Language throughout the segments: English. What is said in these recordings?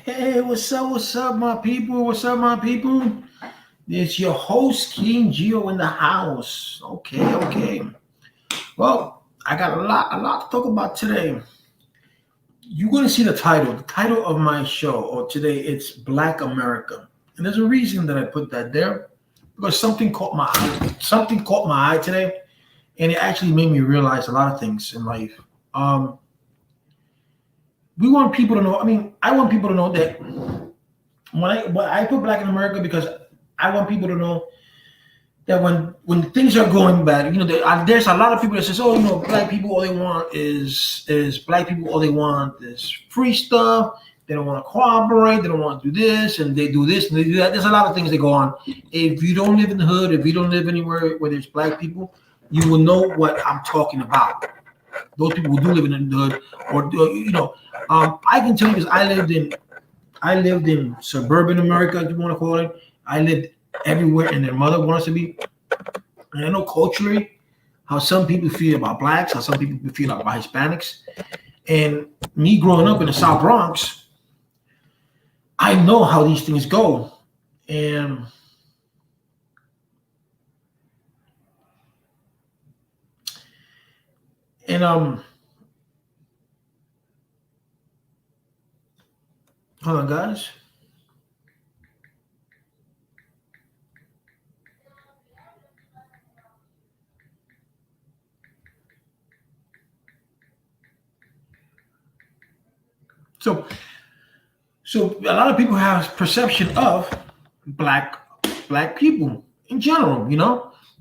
Hey, what's up, my people? What's up, my people? It's your host, King Geo, in the house. Okay. Well, I got a lot to talk about today. You're gonna see the title. The title of my show or today it's Black America, and there's a reason that I put that there because something caught my eye. Something caught my eye today, and it actually made me realize a lot of things in life. Um, we want people to know. I mean, I want people to know that when I put Black in America because I want people to know that when things are going bad, there's a lot of people that says, oh, black people all they want is black people all they want is free stuff. They don't want to cooperate. They don't want to do this, and they do this and they do that. There's a lot of things that go on. If you don't live in the hood, if you don't live anywhere where there's black people, you will know what I'm talking about. Those people who do live in the hood, I can tell you because I lived in suburban America, if you want to call it. I lived everywhere, and their mother wants to be. And I know culturally how some people feel about blacks, how some people feel about Hispanics. And me growing up in the South Bronx, I know how these things go. And hold on, guys. So So a lot of people have perception of black black people in general.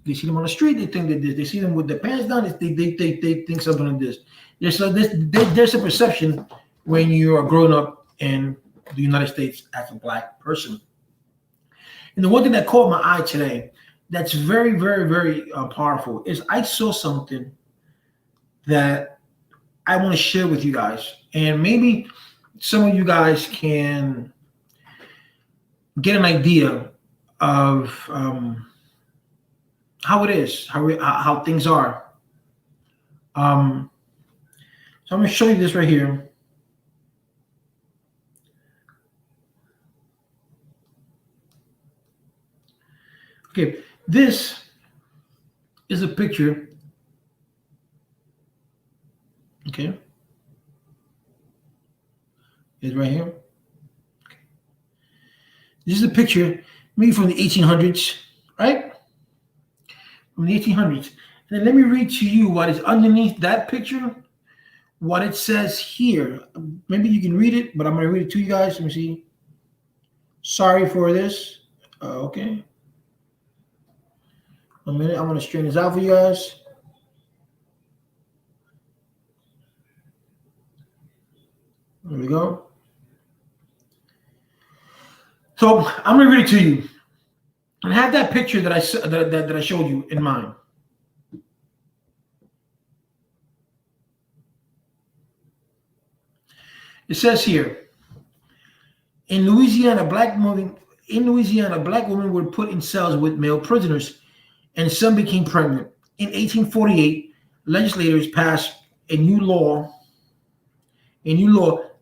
They see them on the street. They think that they see them with their pants down. They think something like this. There's a perception when you are growing up in the United States as a black person. And the one thing that caught my eye today, that's very very very powerful, is I saw something that I want to share with you guys, and maybe some of you guys can get an idea of how it is, how things are. So I'm going to show you this right here. Okay, this is a picture. Okay. Is right here. Okay. This is a picture, maybe from the 1800s, right? From the 1800s. And then let me read to you what is underneath that picture, what it says here. Maybe you can read it, but I'm going to read it to you guys. Let me see. Sorry for this. Okay. A minute. I'm going to straighten this out for you guys. There we go. So I'm going to read it to you, and have that picture that I showed you in mind. It says here, in Louisiana, black women were put in cells with male prisoners, and some became pregnant. In 1848, legislators passed a new law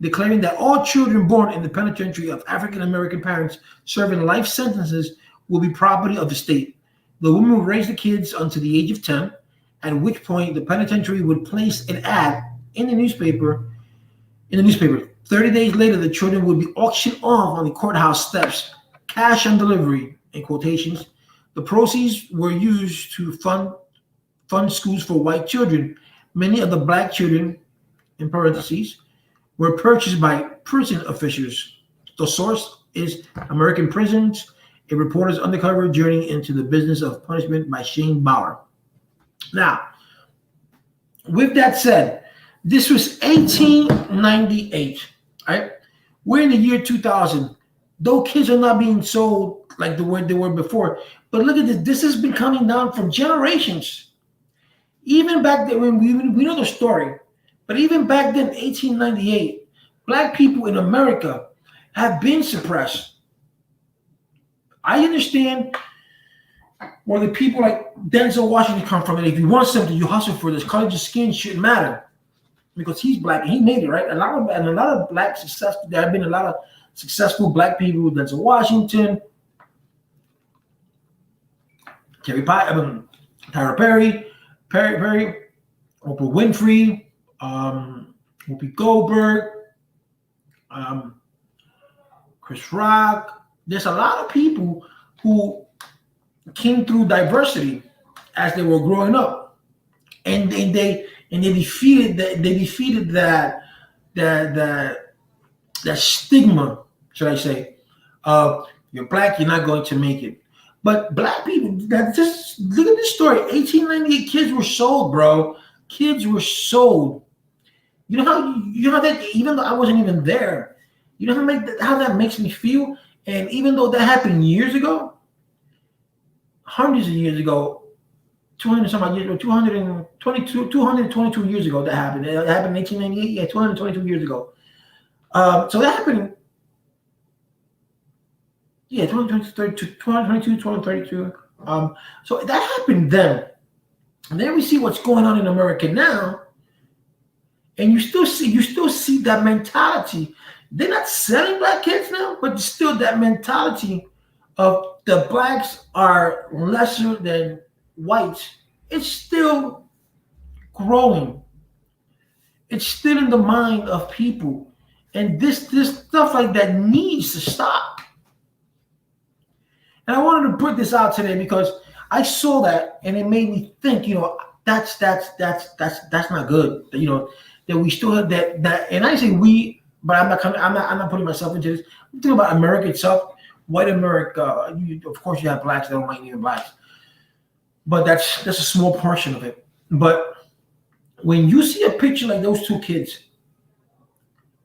declaring that all children born in the penitentiary of African American parents serving life sentences will be property of the state. The woman would raise the kids until the age of 10, at which point the penitentiary would place an ad in the newspaper. 30 days later, the children would be auctioned off on the courthouse steps, cash on delivery, in quotations. The proceeds were used to fund schools for white children. Many of the black children, in parentheses, were purchased by prison officials. The source is American Prisons, a reporter's undercover journey into the business of punishment by Shane Bauer. Now, with that said, this was 1898, right? We're in the year 2000. Though kids are not being sold like the way they were before. But look at this. This has been coming down for generations. Even back then, when we know the story, but even back then, 1898, black people in America have been suppressed. I understand where the people like Denzel Washington come from, and if you want something, you hustle for this. Color of your skin shouldn't matter because he's black and he made it, right? A lot of black success. There have been a lot of successful black people. Denzel Washington, Tyra Perry, Oprah Winfrey, Whoopi Goldberg, Chris Rock. There's a lot of people who came through diversity as they were growing up, and they defeated that stigma, should I say, of you're black, you're not going to make it. But black people, just look at this story. 1898 kids were sold, bro. Kids were sold. You know how that, even though I wasn't even there, you know how that makes me feel? And even though that happened years ago, hundreds of years ago, 200 some odd years ago, 222 years ago, that happened. It happened in 1898, yeah, 222 years ago. So that happened, yeah, 222, 232. So that happened then. And then we see what's going on in America now. And you still see that mentality. They're not selling black kids now, but still that mentality of the blacks are lesser than whites. It's still growing. It's still in the mind of people. And this stuff like that needs to stop. And I wanted to put this out today because I saw that and it made me think, that's not good. That we still have that, and I say we, but I'm not putting myself into this. I'm thinking about America itself, white America. Of course, you have blacks that don't like even blacks, but that's a small portion of it. But when you see a picture like those two kids,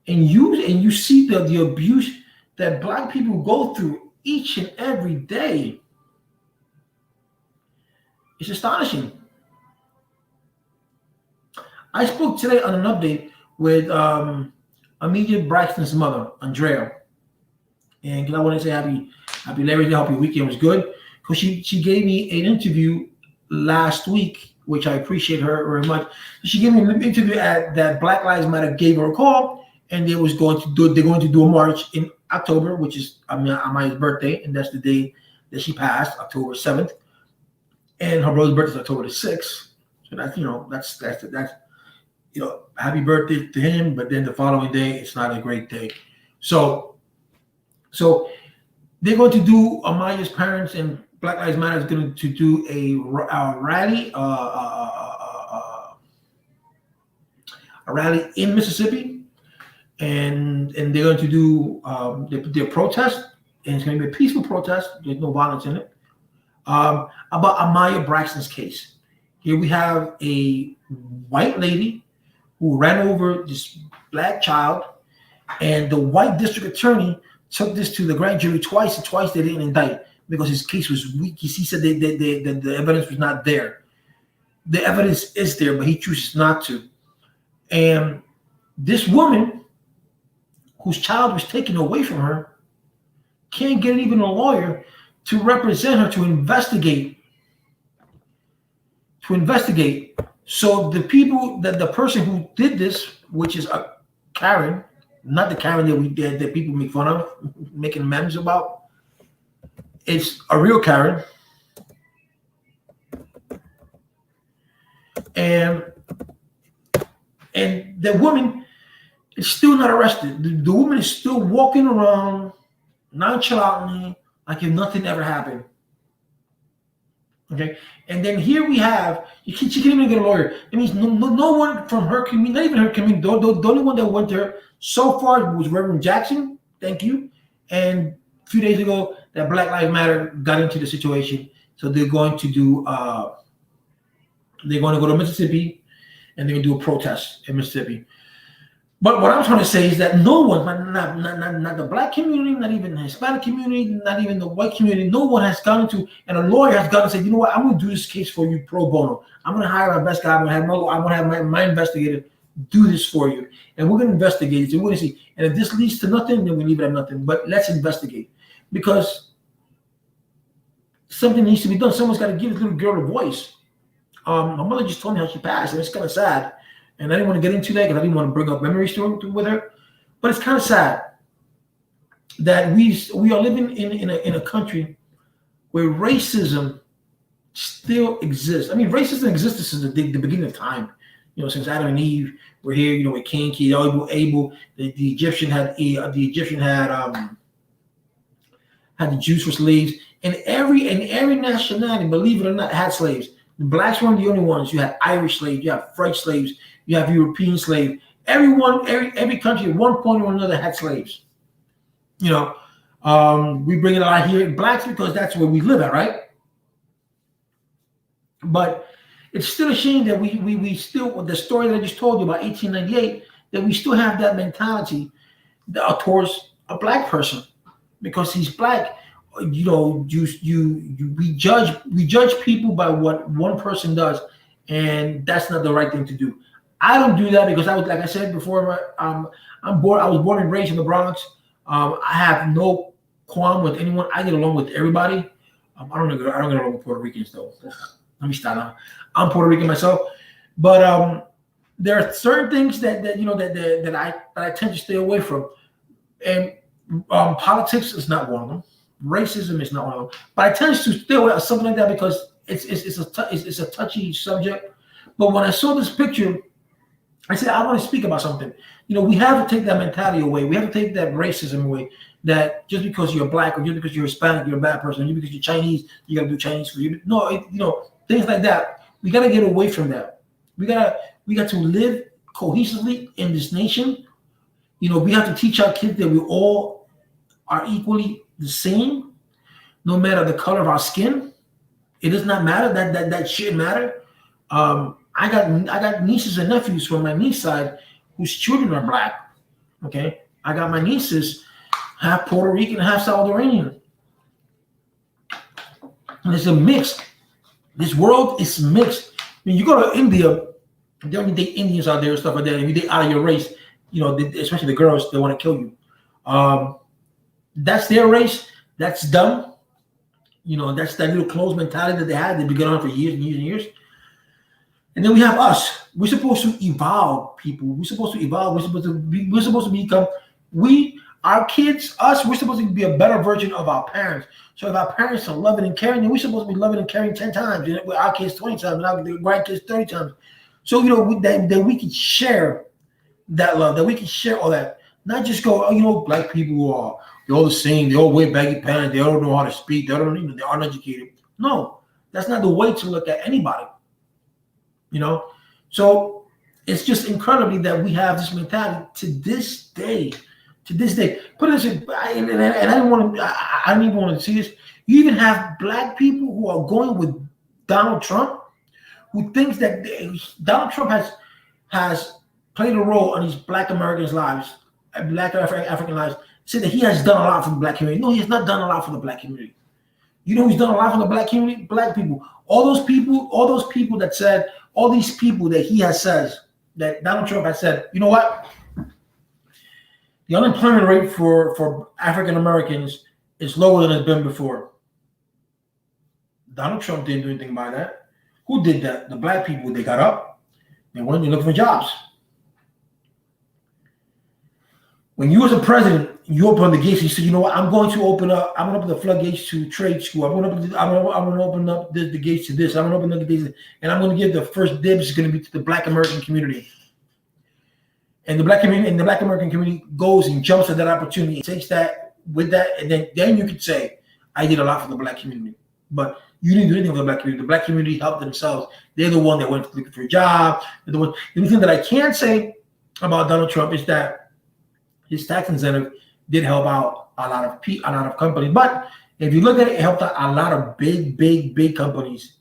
and you see the abuse that black people go through each and every day, it's astonishing. I spoke today on an update with Amidia Braxton's mother, Andrea, and I want to say happy Labor Day. I hope your weekend was good, because she gave me an interview last week, which I appreciate her very much. She gave me an interview that Black Lives Matter gave her a call, and they're going to do a march in October, which is Amaya's birthday, and that's the day that she passed, October 7th, and her brother's birthday is October the 6th. So that's happy birthday to him, but then the following day, it's not a great day. So they're going to do, Amaya's parents and Black Lives Matter is going to do a rally, a rally in Mississippi, and they're going to do their protest, and it's going to be a peaceful protest. There's no violence in it. About Amaya Braxton's case. Here we have a white lady who ran over this black child, and the white district attorney took this to the grand jury twice, and twice they didn't indict because his case was weak. He said the evidence was not there. The evidence is there, but he chooses not to. And this woman, whose child was taken away from her, can't get even a lawyer to represent her, to investigate. So the person who did this, which is a Karen, not the Karen that people make fun of, making memes about, it's a real Karen. And the woman is still not arrested. The woman is still walking around nonchalantly like if nothing ever happened. Okay, and then here we have, she can't even get a lawyer. It means no one from her community, not even her community, the only one that went to her so far was Reverend Jackson. Thank you. And a few days ago, that Black Lives Matter got into the situation. So they're going to do, they're going to go to Mississippi, and they're going to do a protest in Mississippi. But what I'm trying to say is that no one, not the black community, not even the Hispanic community, not even the white community, no one has gone to, and a lawyer has gone and said, you know what, I'm going to do this case for you pro bono. I'm going to hire my best guy. I'm going to have my investigator do this for you. And we're going to investigate it. And we're going to see. And if this leads to nothing, then we leave it at nothing. But let's investigate. Because something needs to be done. Someone's got to give this little girl a voice. My mother just told me how she passed, and it's kind of sad. And I didn't want to get into that because I didn't want to bring up memories with her. But it's kind of sad. that we are living in a country where racism still exists. I mean, racism existed since the beginning of time. Since Adam and Eve were here. With Cain, Abel. The Egyptian had the Jews for slaves, and every nationality, believe it or not, had slaves. The blacks weren't the only ones. You had Irish slaves, you have French slaves, you have European slaves. Every country at one point or another had slaves. We bring it a lot here in blacks because that's where we live at, right? But it's still a shame that we still, the story that I just told you about 1898, that we still have that mentality towards a black person because he's black. We judge people by what one person does, and that's not the right thing to do. I don't do that because like I said before, I was born and raised in the Bronx. I have no qualm with anyone. I get along with everybody. I don't get along with Puerto Ricans though. Let me start now. I'm Puerto Rican myself, but there are certain things that I tend to stay away from, and politics is not one of them. Racism is not one of them. But I tend to stay away from something like that because it's a touchy subject. But when I saw this picture, I said I want to speak about something. We have to take that mentality away. We have to take that racism away. That just because you're black or just because you're Hispanic, you're a bad person. Just because you're Chinese, you got to do Chinese for you. No, things like that. We got to get away from that. We got to live cohesively in this nation. We have to teach our kids that we all are equally the same, no matter the color of our skin. It does not matter. That shouldn't matter. I got nieces and nephews from my niece side whose children are black. Okay, I got my nieces half Puerto Rican, half Salvadorian, and it's a mix. This world is mixed. When you go to India, they only date Indians out there and stuff like that. If you date out of your race, especially the girls, they want to kill you. That's their race. That's dumb. That's that little closed mentality that they had. They've been going on for years and years and years. And then we have us. We're supposed to evolve, people. We're supposed to evolve. We're supposed to become. Our kids, us. We're supposed to be a better version of our parents. So if our parents are loving and caring, then we're supposed to be loving and caring 10 times. With our kids 20 times, and our grandkids 30 times. So that we can share that love. That we can share all that. Not just go, black people they're all the same. They all wear baggy pants. They all don't know how to speak. They they're uneducated. No, that's not the way to look at anybody. So it's just incredibly that we have this mentality to this day. Put this in, and I don't even want to see this. You even have black people who are going with Donald Trump, who thinks that Donald Trump has played a role in these black Americans' lives, black African lives. Said that he has done a lot for the black community. No, he has not done a lot for the black community. Who's done a lot for the black community? Black people. All those people that said, all these people that he has said, that Donald Trump has said, you know what? The unemployment rate for African Americans is lower than it's been before. Donald Trump didn't do anything about that. Who did that? The black people. They got up. They went to look for jobs. When you was a president, you opened the gates. You said, you know what? I'm going to open up the floodgates to trade school. I'm going to open up the gates to this. I'm going to open up the gates, and I'm going to give the first dibs is going to be to the Black American community. And the Black American community goes and jumps at that opportunity. It takes that with that, and then you could say, I did a lot for the black community. But you didn't do anything for the black community. The black community helped themselves. They're the one that went looking for a job. They're the one. The only thing that I can say about Donald Trump is that his tax incentive did help out a lot of companies. But if you look at it, it helped out a lot of big companies.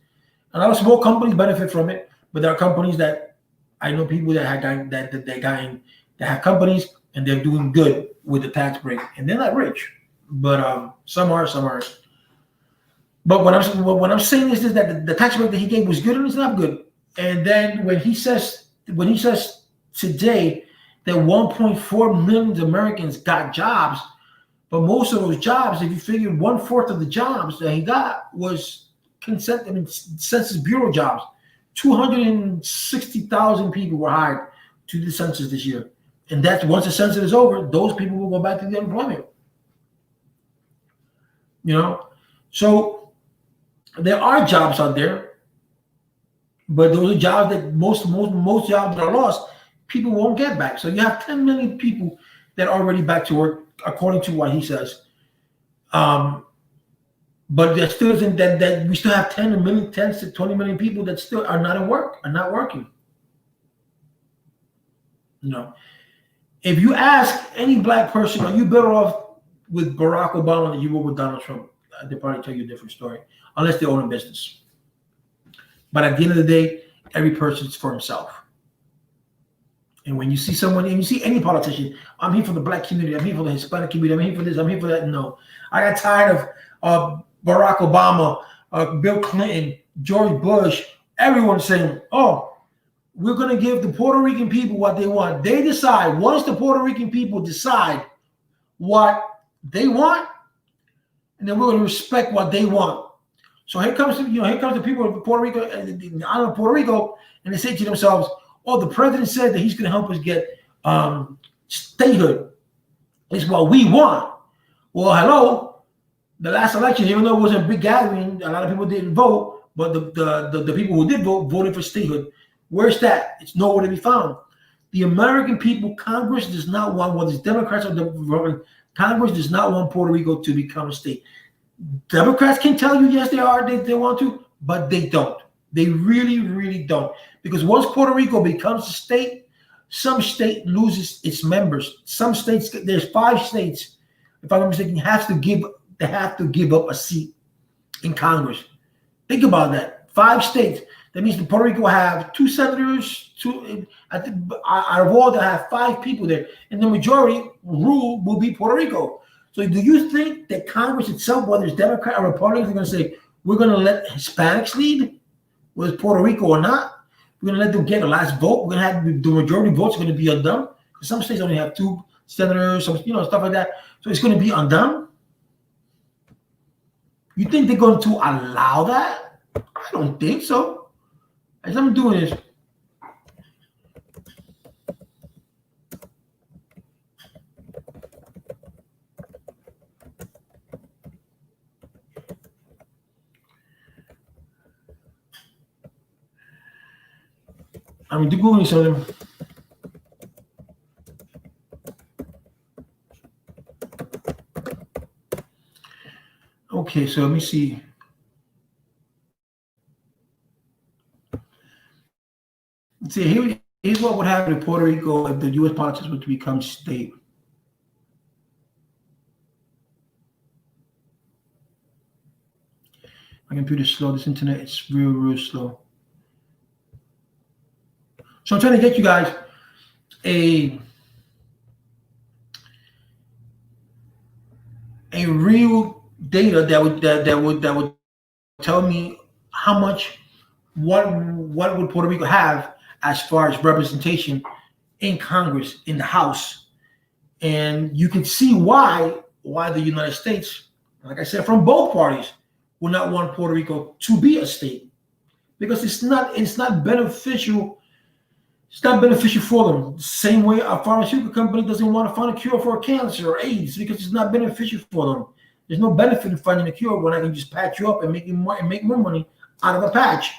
A lot of small companies benefit from it, but there are companies that I know people that have companies and they're doing good with the tax break, and they're not rich, but some are. But what I'm saying is that the tax break that he gave was good and it's not good. And then when he says today that 1.4 million Americans got jobs, but most of those jobs, if you figure 1/4 of the jobs that he got was Census Bureau jobs. 260,000 people were hired to the census this year. And that's once the census is over, those people will go back to the unemployment. You know, so there are jobs out there, but those are jobs that most jobs that are lost, people won't get back. So you have 10 million people that are already back to work, according to what he says. But there still isn't that we still have 10 to 20 million people that still are not at work, are not working. You know, if you ask any black person, are you better off with Barack Obama than you were with Donald Trump? They'll probably tell you a different story, unless they own a business. But at the end of the day, every person's for himself. And when you see someone, and you see any politician, I'm here for the black community, I'm here for the Hispanic community, I'm here for this, I'm here for that. No, I got tired of Barack Obama, Bill Clinton, George Bush, everyone saying, oh, we're going to give the Puerto Rican people what they want. They decide. Once the Puerto Rican people decide what they want, and then we're going to respect what they want. So here comes the people of Puerto Rico, and out of Puerto Rico, and they say to themselves, oh, the president said that he's going to help us get statehood. It's what we want. Well, hello. The last election, even though it was a big gathering, a lot of people didn't vote, but the people who did vote voted for statehood. Where's that? It's nowhere to be found. The American people, Congress does not want, whether it's Democrats or the Republicans, Congress does not want Puerto Rico to become a state. Democrats can tell you, yes, they want to, but they don't. They really, really don't. Because once Puerto Rico becomes a state, some state loses its members. Some states, there's 5 states, if I'm not mistaken, they have to give up a seat in Congress. Think about that. 5 states. That means Puerto Rico will have 2 senators, out of all, they'll have 5 people there. And the majority rule will be Puerto Rico. So do you think that Congress itself, whether it's Democrat or Republicans, are going to say, we're going to let Hispanics lead, whether it's Puerto Rico or not? We're going to let them get the last vote. We're going to have the majority votes are going to be undone. Because some states only have 2 senators, some, stuff like that. So it's going to be undone. You think they're going to allow that? I don't think so. As I'm doing this, I'm doing something. Okay, so let me see. See, here's what would happen in Puerto Rico if the U.S. politics were to become state. My computer's slow. This internet is real, real slow. So I'm trying to get you guys a real data that would tell me how much what would Puerto Rico have as far as representation in Congress, in the House. And you can see why the United States, like I said, from both parties, will not want Puerto Rico to be a state, because it's not beneficial. It's not beneficial for them. The same way a pharmaceutical company doesn't want to find a cure for cancer or AIDS, because it's not beneficial for them. There's no benefit in finding a cure when I can just patch you up and make more money out of a patch.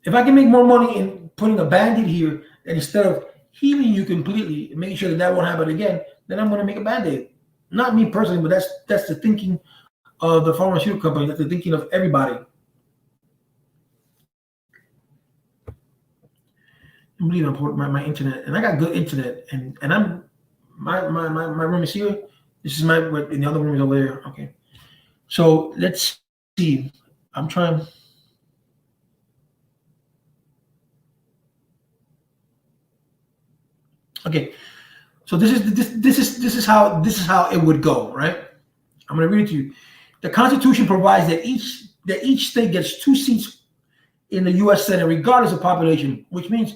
If I can make more money in putting a Band-Aid here, and instead of healing you completely and making sure that won't happen again, then I'm going to make a Band-Aid. Not me personally, but that's the thinking of the pharmaceutical company. That's the thinking of everybody. I'm leaving my internet, and I got good internet, and I'm my room is here. This is and the other room is over there. Okay, so let's see. I'm trying. Okay, so this is how it would go, right? I'm going to read it to you. The Constitution provides that each state gets 2 seats in the U.S. Senate, regardless of population, which means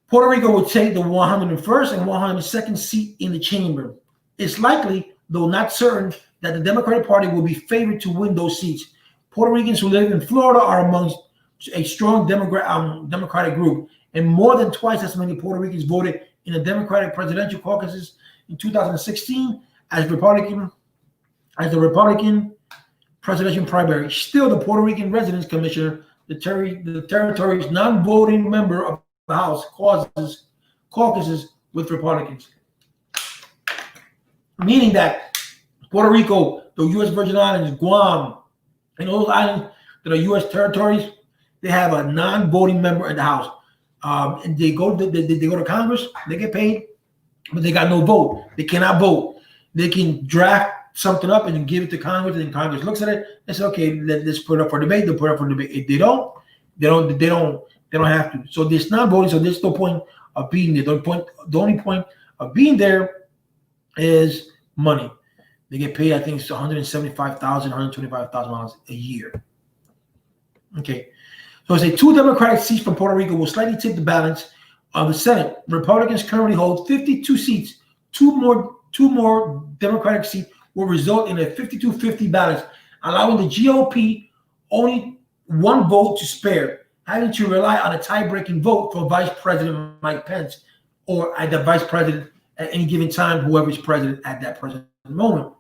Puerto Rico would take the 101st and 102nd seat in the chamber. It's likely, though not certain, that the Democratic Party will be favored to win those seats. Puerto Ricans who live in Florida are amongst a strong Democratic group, and more than twice as many Puerto Ricans voted in the Democratic presidential caucuses in 2016 as Republican as the Republican presidential primary. Still, the Puerto Rican Residents Commissioner, the territory's non-voting member of the House, caucuses with Republicans, meaning that Puerto Rico, the U.S. Virgin Islands, Guam, and all those islands that are U.S. territories, they have a non-voting member in the House. And they go to Congress, they get paid, but they got no vote. They cannot vote. They can draft something up and give it to Congress, and then Congress looks at it and says, "Okay, let's put it up for debate." They'll put it up for debate. If they don't have to. So there's not voting. So there's no point of being there. The only point of being there is money. They get paid, I think it's $175,000, $125,000 a year. Okay. So it's 2 Democratic seats from Puerto Rico will slightly tip the balance of the Senate. Republicans currently hold 52 seats. Two more Democratic seats will result in a 52-50 balance, allowing the GOP only 1 vote to spare, having to rely on a tie-breaking vote for Vice President Mike Pence, or at the Vice President at any given time, whoever is president at that present moment.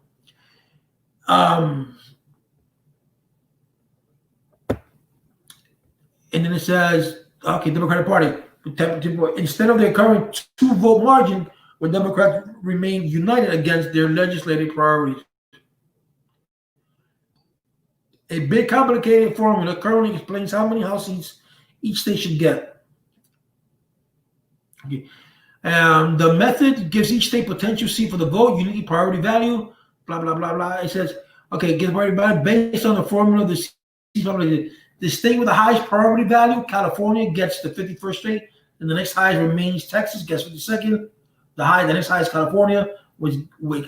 And then it says, okay, Democratic Party, instead of their current 2-vote margin, where Democrats remain united against their legislative priorities. A big complicated formula currently explains how many House seats each state should get. Okay. The method gives each state potential seat for the vote, unity, priority value, blah, blah, blah, blah. It says, okay, get everybody based on the formula of the seat. The state with the highest priority value, California, gets the 51st state, and the next highest remains Texas, gets 52nd. The next highest California, which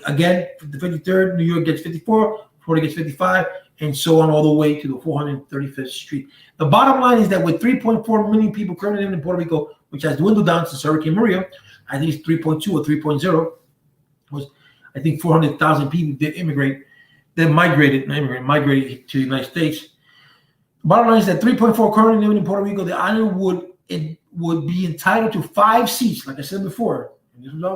again, the 53rd, New York gets 54, Florida gets 55, and so on all the way to the 435th Street. The bottom line is that with 3.4 million people currently living in Puerto Rico, which has dwindled down since Hurricane Maria, I think it's 3.2 or 3.0, was I think 400,000 people did migrated to the United States. Bottom line is that 3.4 currently living in Puerto Rico, the island would be entitled to 5 seats, like I said before,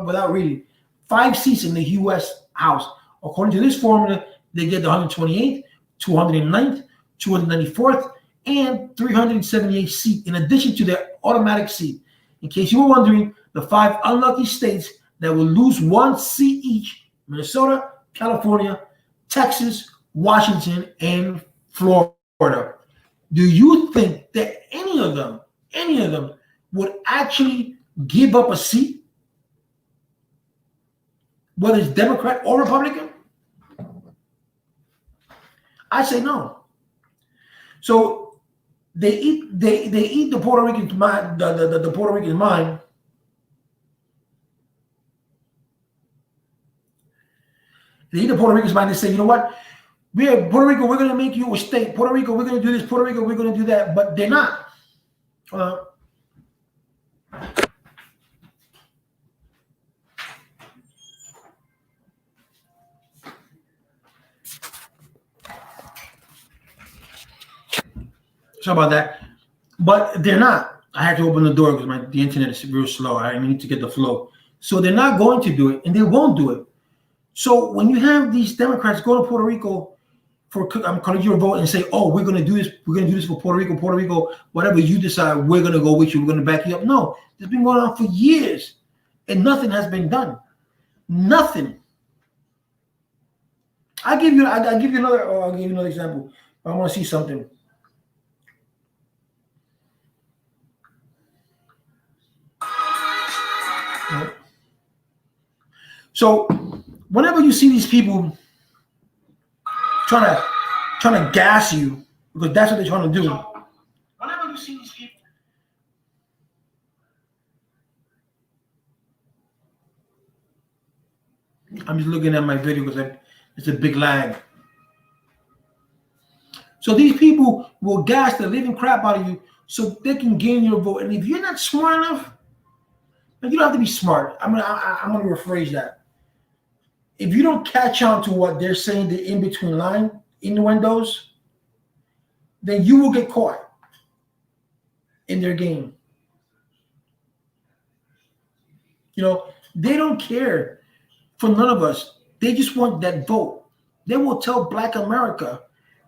without reading, 5 seats in the U.S. House. According to this formula, they get the 128th, 209th, 294th, and 378th seat, in addition to their automatic seat. In case you were wondering, the 5 unlucky states that will lose 1 seat each: Minnesota, California, Texas, Washington, and Florida. Do you think that any of them would actually give up a seat, whether it's Democrat or Republican? I say no. So they eat the Puerto Rican mind, the Puerto Rican mind. They eat the Puerto Rican's mind. They say, you know what? Puerto Rico, we're going to make you a state. Puerto Rico, we're going to do this. Puerto Rico, we're going to do that. But they're not. Sorry about that. But they're not. I had to open the door because the internet is real slow. I need to get the flow. So they're not going to do it, and they won't do it. So when you have these Democrats go to Puerto Rico I'm calling you a vote and say, oh, we're going to do this. We're going to do this for Puerto Rico, whatever you decide, we're going to go with you. We're going to back you up. No, it's been going on for years and nothing has been done. Nothing. I'll give you another example. I want to see something. So whenever you see these people trying to gas you, because that's what they're trying to do. Whenever you see these people, I'm just looking at my video because it's a big lag. So these people will gas the living crap out of you so they can gain your vote. And if you're not smart enough, you don't have to be smart. I'm gonna rephrase that. If you don't catch on to what they're saying, the in-between line, innuendos, then you will get caught in their game. You know, they don't care for none of us. They just want that vote. They will tell Black America,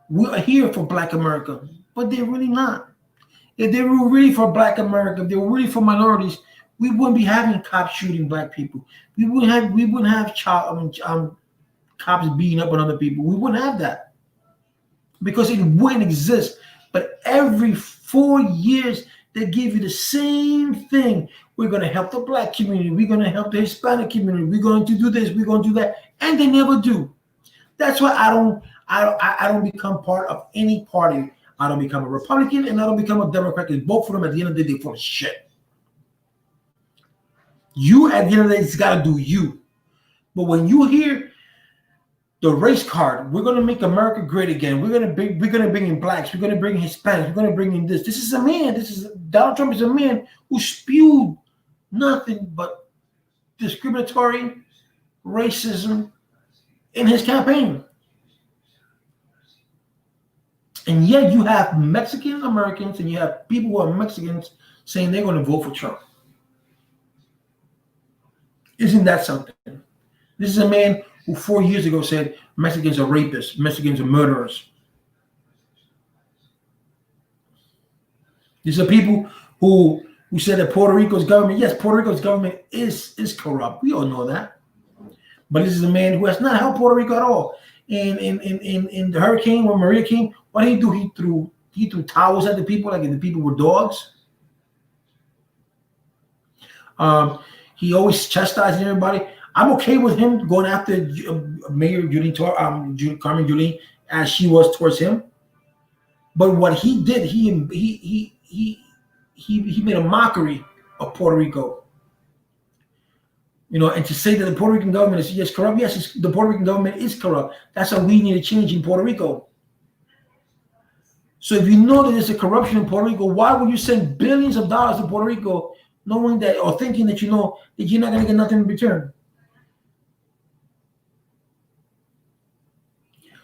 we are here for Black America, but they're really not. If they were really for Black America, if they were really for minorities, we wouldn't be having cops shooting Black people. We wouldn't have cops beating up on other people. We wouldn't have that because it wouldn't exist. But every 4 years, they give you the same thing. We're going to help the Black community. We're going to help the Hispanic community. We're going to do this. We're going to do that. And they never do. That's why I don't become part of any party. I don't become a Republican and I don't become a Democrat because both of them at the end of the day full of shit. You at the end of the day, it's got to do you. But when you hear the race card, we're going to make America great again. We're going to bring in blacks. We're going to bring in Hispanics. We're going to bring in this. This is a man. Donald Trump is a man who spewed nothing but discriminatory racism in his campaign. And yet you have Mexican Americans and you have people who are Mexicans saying they're going to vote for Trump. Isn't that something? This is a man who 4 years ago said Mexicans are rapists, Mexicans are murderers. These are people who said that Puerto Rico's government, yes, Puerto Rico's government is corrupt. We all know that. But this is a man who has not helped Puerto Rico at all. In the hurricane when Maria came, what did he do? He threw towels at the people like the people were dogs. He always chastising everybody. I'm okay with him going after Mayor Carmen Yulín as she was towards him. But what he did, he made a mockery of Puerto Rico. And to say that the Puerto Rican government is corrupt, yes, the Puerto Rican government is corrupt. That's why we need a change in Puerto Rico. So if you know that there's a corruption in Puerto Rico, why would you send billions of dollars to Puerto Rico knowing that or thinking that you know that you're not going to get nothing in return?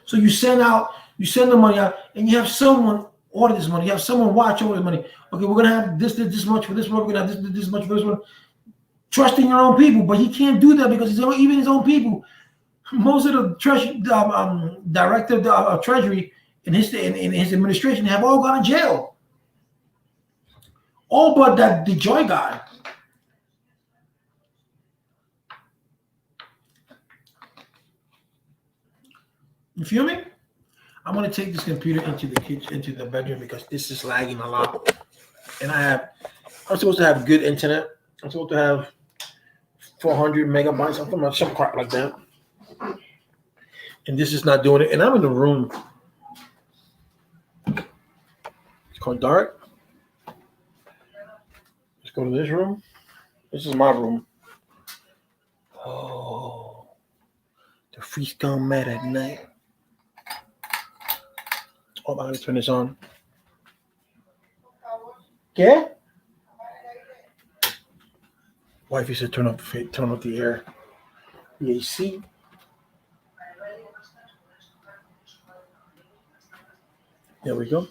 So you send the money out, and you have someone order this money. You have someone watch over the money. Okay, we're going to have this much for this one. We're going to have this much for this one. Trusting your own people, but he can't do that because even his own people, most of the director of Treasury in his administration have all gone to jail. All but that DeJoy guy. You feel me? I'm gonna take this computer into the kitchen, into the bedroom because this is lagging a lot, and I'm supposed to have good internet. I'm supposed to have 400 megabytes, some crap like that. And this is not doing it. And I'm in the room. It's called dark. Let's go to this room. This is my room. Oh, the freaks gone mad at night. Oh, I'm gonna turn this on. Yeah? Wifey said turn off the air. The AC. There we go.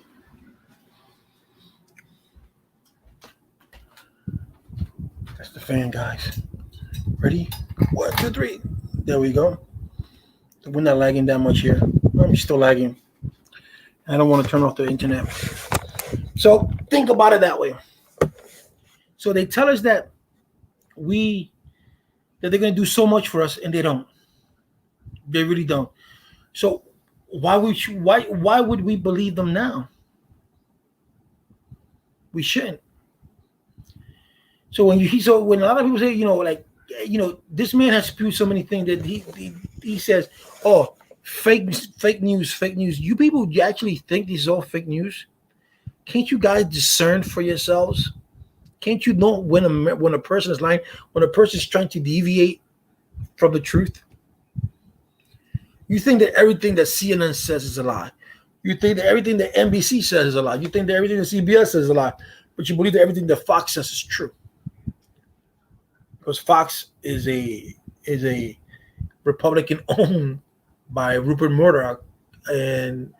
That's the fan, guys. Ready? 1, 2, 3. There we go. We're not lagging that much here. I'm still lagging. I don't want to turn off the internet. So think about it that way. So they tell us that they're going to do so much for us, and they don't. They really don't. So why would we believe them now? We shouldn't. So when a lot of people say, this man has spewed so many things that he says, oh, fake news. You people, you actually think this is all fake news? Can't you guys discern for yourselves? Can't you know when a person is lying, when a person is trying to deviate from the truth? You think that everything that CNN says is a lie. You think that everything that NBC says is a lie. You think that everything that CBS says is a lie. But you believe that everything that Fox says is true. Because Fox is a Republican owned by Rupert Murdoch, and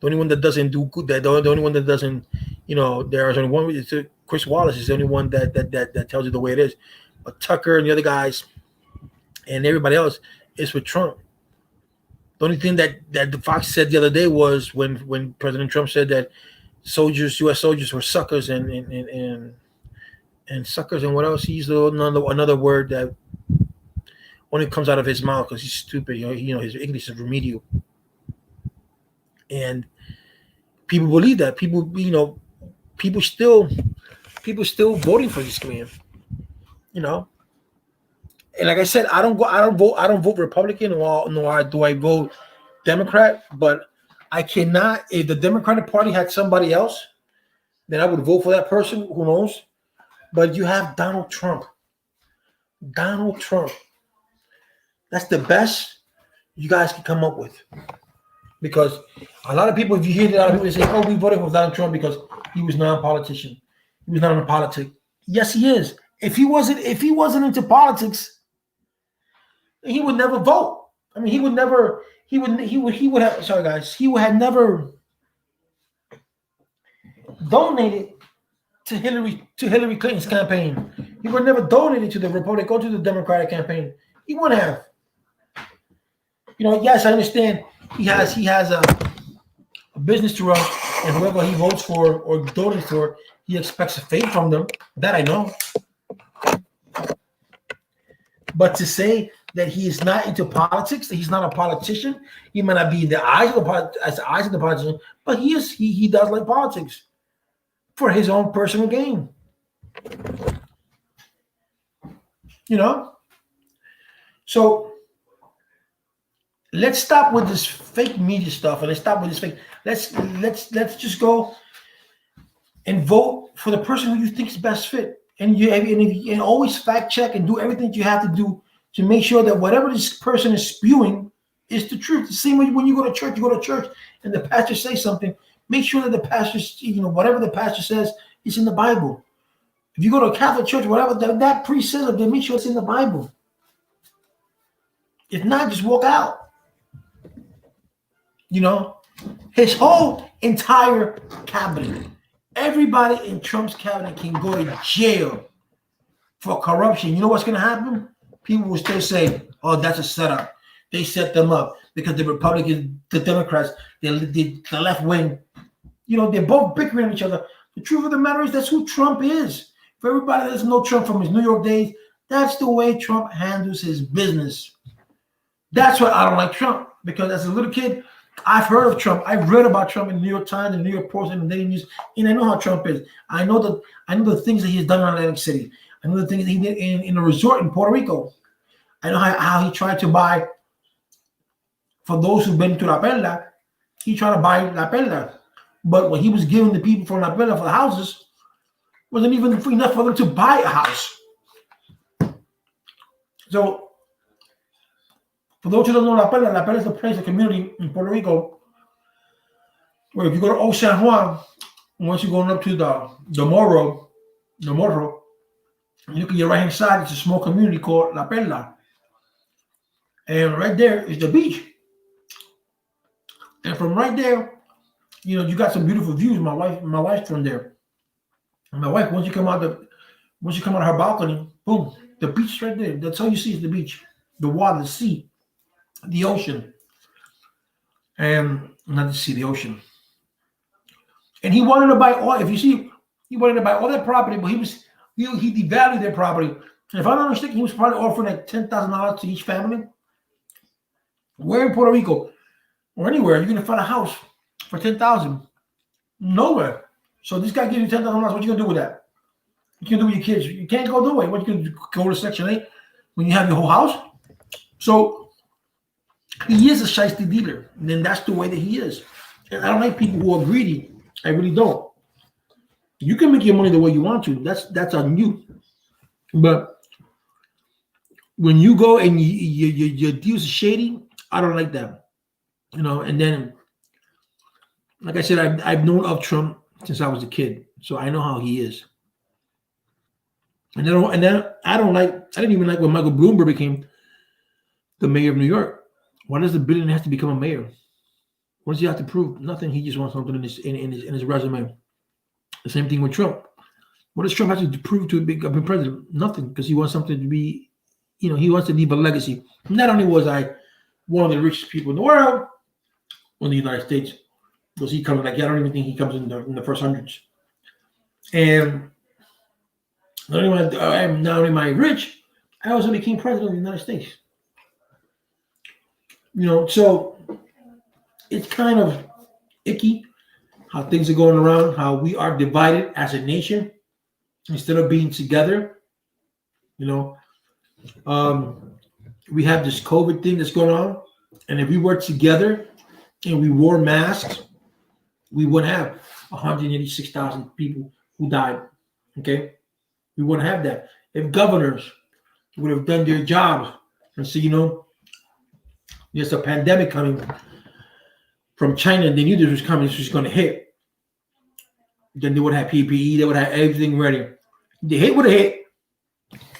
the only one that doesn't do good, the only one that doesn't, there is only one. It's Chris Wallace is the only one that tells you the way it is. But Tucker and the other guys and everybody else is with Trump. The only thing that the Fox said the other day was when President Trump said that U.S. soldiers were suckers and suckers and what else? He used another word that only comes out of his mouth because he's stupid. His English is remedial, and people believe that. People still voting for this man. And like I said, I don't vote Republican, nor do I vote Democrat. But I cannot. If the Democratic Party had somebody else, then I would vote for that person. Who knows? But you have Donald Trump. Donald Trump. That's the best you guys can come up with. Because a lot of people, if you hear a lot of people say, "Oh, we voted for Donald Trump because he was non-politician. He was not in politics." Yes, he is. If he wasn't into politics, he would never vote. I mean, he would have. Sorry, guys. He would have never donated to Hillary Clinton's campaign. He would never donated to the Republican or to the Democratic campaign. He wouldn't have. Yes, I understand. He has a business to run, and whoever he votes for or donates for, he expects a favor from them. That I know. But to say that he is not into politics, that he's not a politician, he might not be in the eyes of the politician, but he is. He does like politics for his own personal gain. So let's stop with this fake media stuff, and let's stop with this fake. Let's just go and vote for the person who you think is best fit, and always fact check and do everything you have to do to make sure that whatever this person is spewing is the truth. The same way when you go to church, and the pastor says something, make sure that the pastor, whatever the pastor says is in the Bible. If you go to a Catholic church, whatever that priest says, they make sure it's in the Bible. If not, just walk out. His whole entire cabinet, everybody in Trump's cabinet can go to jail for corruption. You know what's going to happen? People will still say, "Oh, that's a setup. They set them up because the Republicans, the Democrats, the left wing, they're both bickering at each other." The truth of the matter is that's who Trump is. For everybody that doesn't know Trump from his New York days, that's the way Trump handles his business. That's why I don't like Trump, because as a little kid, I've heard of Trump. I've read about Trump in the New York Times, and the New York Post, and the Daily News, and I know how Trump is. I know the things that he's done in Atlantic City. I know the things that he did in a resort in Puerto Rico. I know how he tried to buy, for those who've been to La Perla, he tried to buy La Perla. But what he was giving the people from La Perla for the houses wasn't even enough for them to buy a house. So, for those who don't know La Perla is a place, a community in Puerto Rico, where if you go to Old San Juan, once you're going up to the Morro, you look at your right-hand side, it's a small community called La Perla. And right there is the beach. And from right there, you got some beautiful views. My wife's from there. And my wife, once you come out of her balcony, boom, the beach right there. That's all you see is the beach, the water, the sea, the ocean. And not the sea, the ocean. And he wanted to buy all. If you see, he wanted to buy all that property, but he devalued their property. And if I'm not mistaken, he was probably offering like $10,000 to each family. Where in Puerto Rico or anywhere you're gonna find a house for $10,000? Nowhere. So this guy gives you $10,000. What you gonna do with that? You can do with your kids. You can't go do it. What you gonna go to Section 8 when you have your whole house? So he is a shiesty dealer. And then that's the way that he is. And I don't like people who are greedy. I really don't. You can make your money the way you want to. That's on you. But when you go and your deals are shady, I don't like that. And then, like I said, I've known of Trump since I was a kid, so I know how he is. And then I didn't even like when Michael Bloomberg became the mayor of New York. Why does the billionaire have to become a mayor? What does he have to prove? Nothing. He just wants something in his resume. The same thing with Trump. What does Trump have to prove to be president? Nothing, because he wants something to be, he wants to leave a legacy. Not only was I one of the richest people in the world, in the United States, because he comes like I don't even think he comes in the first hundreds. And not only am I rich, I also became president of the United States. So it's kind of icky how things are going around, how we are divided as a nation instead of being together. We have this COVID thing that's going on, and if we were together and we wore masks, we wouldn't have 186,000 people who died. Okay, we wouldn't have that if governors would have done their jobs and say, there's a pandemic coming from China, and they knew this was coming, this was going to hit. Then they would have PPE, they would have everything ready. The hit would have hit.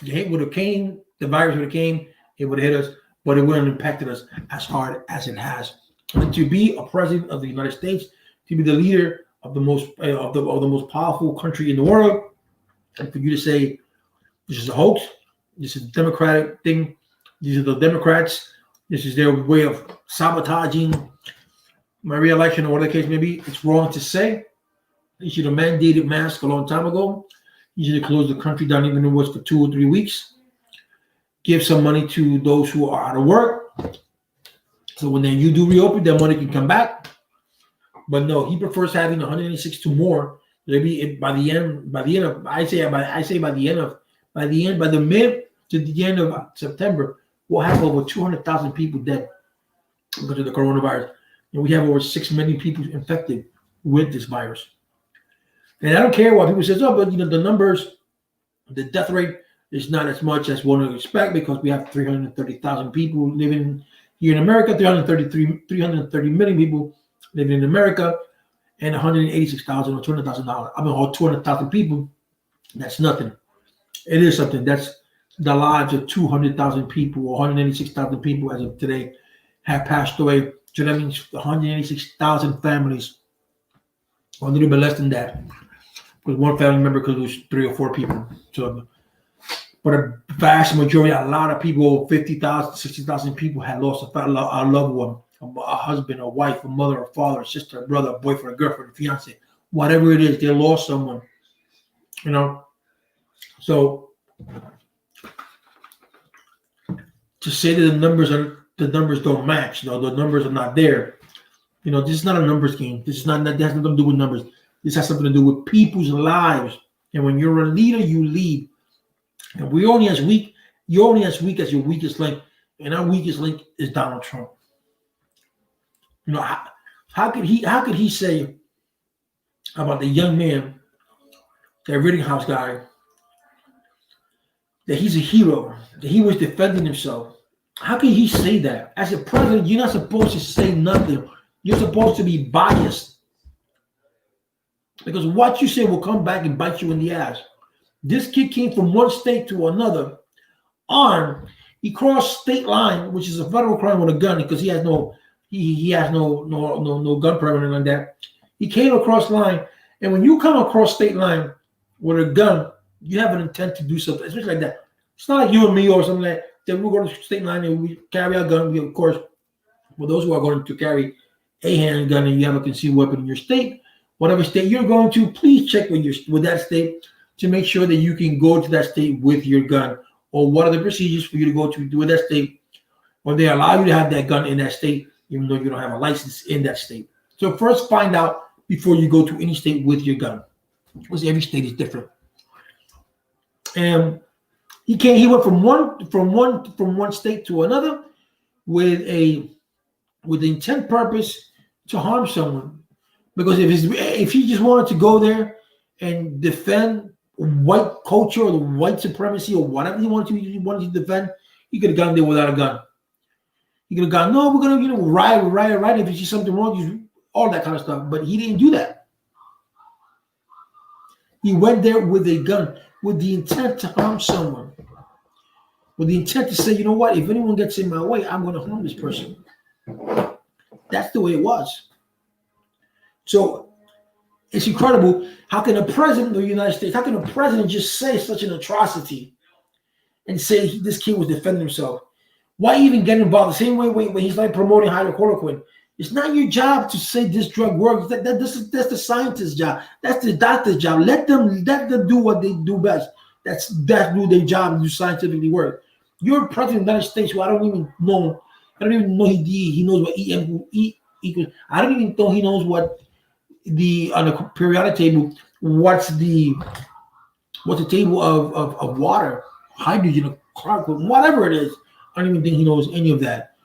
The hit would have came, the virus would have came, it would have hit us, but it wouldn't have impacted us as hard as it has. And to be a president of the United States, to be the leader of the most of the most powerful country in the world, and for you to say this is a hoax, this is a Democratic thing, these are the Democrats, this is their way of sabotaging my re-election or whatever the case may be, it's wrong to say. You should have mandated masks a long time ago. You should have closed the country down even if it was for 2 or 3 weeks. Give some money to those who are out of work. So when then you do reopen, that money can come back. But no, he prefers having 186 to more. Maybe by the end of the mid to the end of September, we'll have over 200,000 people dead because of the coronavirus. And we have over 6 million people infected with this virus. And I don't care what people say, but the numbers, the death rate is not as much as one would expect because we have 330,000 people living here in America, 330 million people living in America, and 186,000 or $200,000. I mean, 200,000 people, that's nothing. It is something. That's the lives of 200,000 people or 186,000 people as of today have passed away. So that means 186,000 families, or a little bit less than that. With one family member because it was 3 or 4 people. So, but a vast majority, a lot of people, 50,000, 60,000 people had lost a loved one, a husband, a wife, a mother, a father, a sister, a brother, a boyfriend, a girlfriend, a fiance, whatever it is, they lost someone. So to say that the numbers don't match, the numbers are not there. This is not a numbers game. This has nothing to do with numbers. This has something to do with people's lives. And when you're a leader, you lead. And you're only as weak as your weakest link. And our weakest link is Donald Trump. How could he say about the young man, that Rittenhouse guy, that he's a hero, that he was defending himself? How can he say that? As a president, you're not supposed to say nothing. You're supposed to be biased. Because what you say will come back and bite you in the ass. This kid came from one state to another armed. He crossed state line, which is a federal crime with a gun, because he has no gun permit like that. He came across line, and when you come across state line with a gun, you have an intent to do something, especially like that. It's not like you and me or something like that. We go to state line and we carry our gun. We, of course, for those who are going to carry a handgun and you have a concealed weapon in your state, whatever state you're going to, please check with that state to make sure that you can go to that state with your gun, or what are the procedures for you to go to with that state, or they allow you to have that gun in that state, even though you don't have a license in that state. So first find out before you go to any state with your gun, because every state is different. And he went from one state to another with the intent purpose to harm someone. Because if he just wanted to go there and defend white culture or the white supremacy or whatever he wanted to defend, he could have gone there without a gun. He could have gone, no, we're gonna riot. If you see something wrong, all that kind of stuff. But he didn't do that. He went there with a gun, with the intent to harm someone, with the intent to say, you know what? If anyone gets in my way, I'm going to harm this person. That's the way it was. So it's incredible. How can a president of the United States, how can a president just say such an atrocity and say this kid was defending himself Why even get involved? The same way when he's like promoting hydrochloroquine. It's not your job to say this drug works. That's the scientist's job. That's the doctor's job. Let them do what they do best. That's do their job and do scientifically work. You're president of the United States, who I don't even know. I don't even know he knows what E equals. I don't even know he knows what the on the periodic table. What's the table of water, hydrogen, carbon, whatever it is. I don't even think he knows any of that.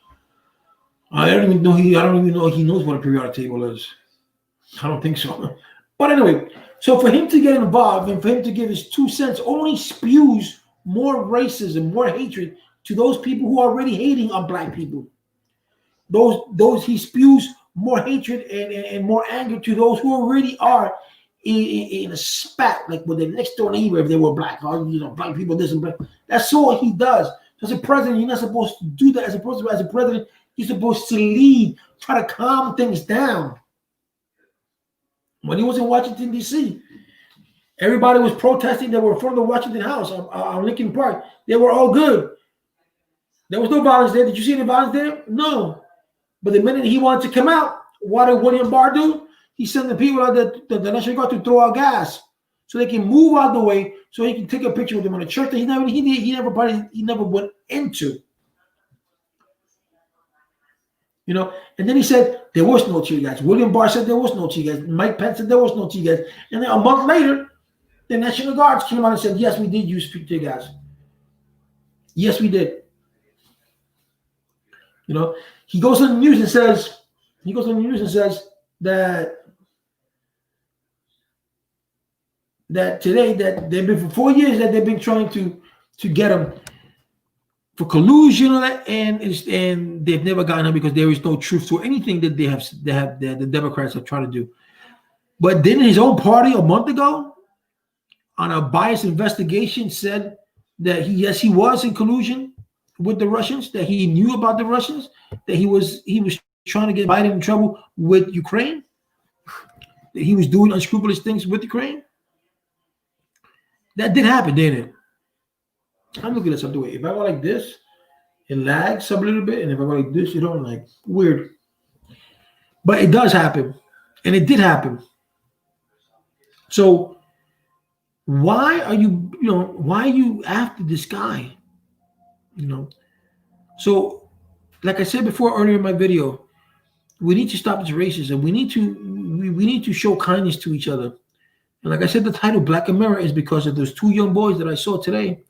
I don't even know he knows what a periodic table is. I don't think so. But anyway, so for him to get involved and for him to give his 2 cents only spews more racism, more hatred to those people who are already hating on black people. Those he spews more hatred and more anger to those who already are in a spat, like with their next door neighbor if they were black, or black people this and black. That's all he does. As a president, you're not supposed to do that. As a president, you're supposed to lead, try to calm things down. When he was in Washington, D.C., everybody was protesting. They were in front of the Washington House on Lincoln Park. They were all good. There was no violence there. Did you see any violence there? No. But the minute he wanted to come out, what did William Barr do? He sent the people out the National Guard to throw out gas so they can move out the way so he can take a picture with them on a church that he never went into. And then he said there was no tear gas. William Barr said there was no tear gas. Mike Pence said there was no tear gas. And then a month later, the National Guards came out and said, yes, we did use tear gas. Yes, we did. He goes on the news and says that today that they've been for 4 years that they've been trying to get him for collusion and they've never gotten him because there is no truth to anything that the Democrats have tried to do. But then his own party a month ago on a biased investigation said that he was in collusion with the Russians, that he knew about the Russians, that he was trying to get Biden in trouble with Ukraine, that he was doing unscrupulous things with Ukraine. That did happen, didn't it? I'm looking at something. If I go like this, it lags up a little bit, and if I go like this, it don't like weird. But it does happen, and it did happen. So why are you after this guy? So like I said before earlier in my video, we need to stop this racism. We need to show kindness to each other. And like I said, the title Black America is because of those two young boys that I saw today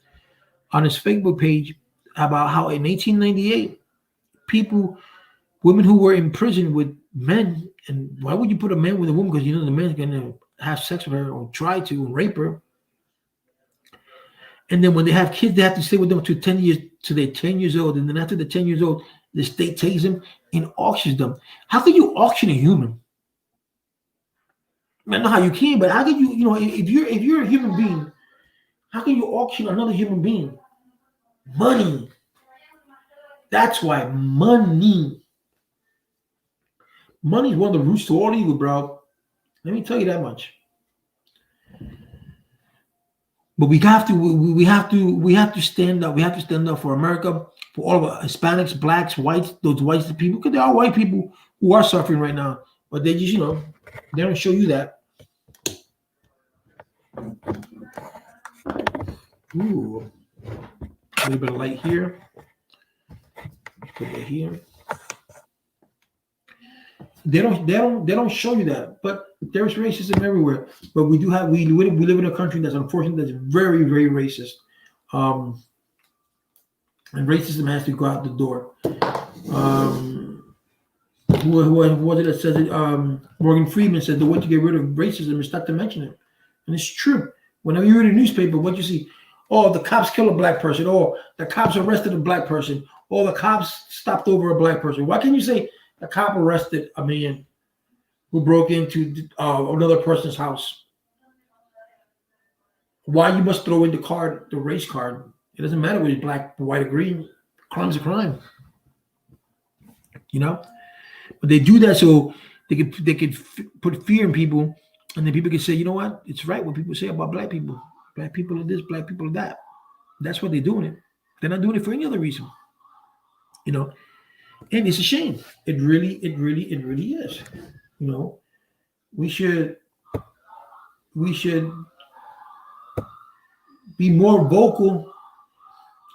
on his Facebook page about how in 1898, women who were in prison with men, and why would you put a man with a woman? Because the man's going to have sex with her or try to rape her. And then when they have kids, they have to stay with them to 10 years, till they're 10 years old. And then after the 10 years old, the state takes them and auctions them. How can you auction a human? I know how you can, but how can you, if you're a human being, how can you auction another human being? Money. That's why money. Money is one of the roots to all evil, bro. Let me tell you that much. But we have to stand up. We have to stand up for America, for all of us, Hispanics, blacks, whites, those white people, because there are white people who are suffering right now, but they just, they don't show you that. Ooh, a little bit of light here. Put it here. They don't show you that, but there's racism everywhere. But we live in a country that's unfortunately that's very, very racist, and racism has to go out the door. Who was it that says it? Morgan Freeman said the way to get rid of racism is not to mention it, and it's true. Whenever you read a newspaper, what you see? Oh, the cops killed a black person. Oh, the cops arrested a black person. Oh, the cops stopped over a black person. Why can't you say a cop arrested a man who broke into another person's house? Why you must throw in the race card? It doesn't matter whether it's black, white, or green. Crime's a crime. But they do that so they could put fear in people, and then people can say, you know what? It's right what people say about black people. Black people are this, black people are that. That's what they're doing it. They're not doing it for any other reason. You know, and it's a shame. It really is. You know, we should we should be more vocal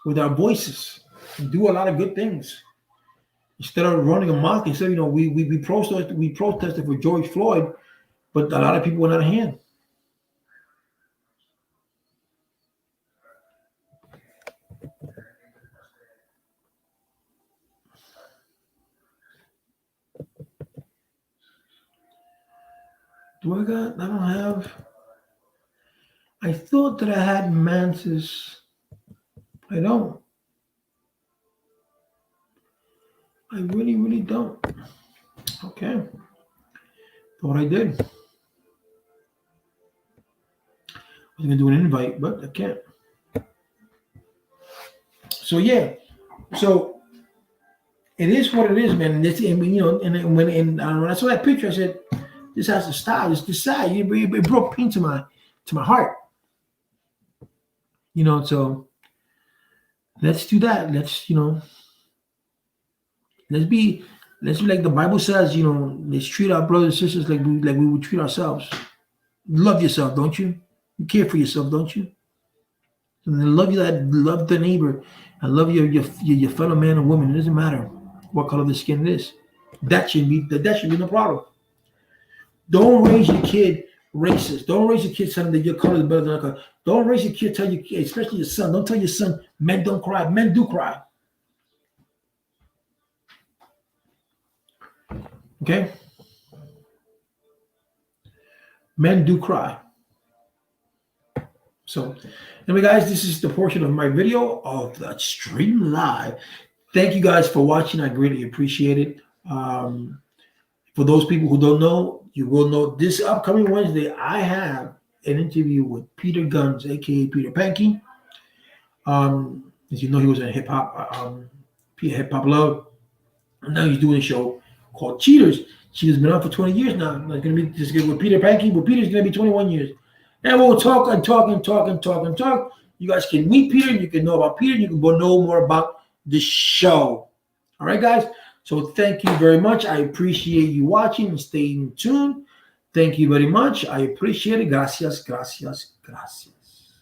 with our voices and do a lot of good things instead of running amok. Instead, we protested for George Floyd, but a lot of people went out of hand. Do I got? I don't have. I thought that I had Mantis. I don't. I really don't. Okay. Thought I did. I was gonna do an invite, but I can't. So yeah. So it is what it is, man. And when I saw that picture, I said, "This has to stop. This sad. It brought pain to my heart." So let's do that. Let's be like the Bible says. Let's treat our brothers and sisters like we would treat ourselves. Love yourself, don't you? You care for yourself, don't you? And then love the neighbor, and love your fellow man or woman. It doesn't matter what color the skin it is. That should be no problem. Don't raise your kid racist. Don't raise your kid telling that your color is better than their color. Don't raise your kid tell your kid, especially your son. Don't tell your son men don't cry. Men do cry. Okay? Men do cry. So, anyway, guys, this is the portion of my video of the stream live. Thank you guys for watching. I greatly appreciate it. For those people who don't know, you will know this upcoming Wednesday, I have an interview with Peter Guns, aka Peter Pankey. As you know, he was in hip hop love. Now he's doing a show called Cheaters. Cheaters been on for 20 years now. It's gonna be just with Peter Pankey, but Peter's gonna be 21 years. And we'll talk and talk and talk and talk and talk. You guys can meet Peter, you can know about Peter, you can know more about the show. All right, guys. So thank you very much. I appreciate you watching and staying tuned. Thank you very much. I appreciate it. Gracias, gracias, gracias.